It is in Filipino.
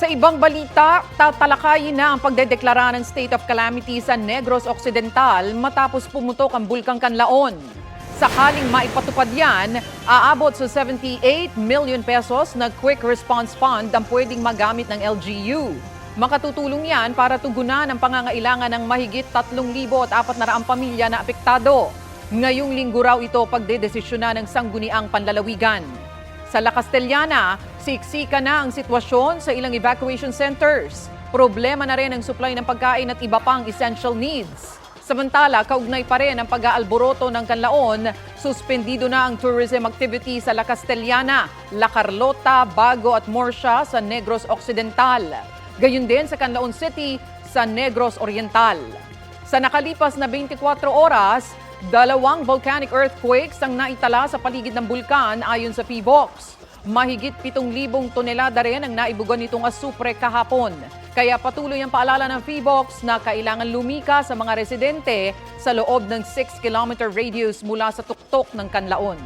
Sa ibang balita, tatalakayin na ang pagdedeklara ng state of calamity sa Negros Occidental matapos pumutok ang Bulkang Kanlaon. Sakaling maipatupad yan, aabot sa 78 million pesos na Quick Response Fund ang pwedeng magamit ng LGU. Makatutulong yan para tugunan ang pangangailangan ng mahigit 3,400 pamilya na apektado. Ngayong linggo raw ito pagdedesisyonan ng Sangguniang Panlalawigan. Sa La Castellana, siksika na ang sitwasyon sa ilang evacuation centers. Problema na rin ang supply ng pagkain at iba pang essential needs. Samantala, kaugnay pa rin ang pag-aalboroto ng Kanlaon, suspendido na ang tourism activity sa La Castellana, La Carlota, Bago at Morsha sa Negros Occidental. Gayun din sa Canlaon City sa Negros Oriental. Sa nakalipas na 24 oras, 2 volcanic earthquakes ang naitala sa paligid ng bulkan ayon sa PHIVOLCS. Mahigit 7,000 tonelada rin ang naibugan nitong asupre kahapon. Kaya patuloy ang paalala ng PHIVOLCS na kailangan lumika sa mga residente sa loob ng 6-kilometer radius mula sa tuktok ng Kanlaon.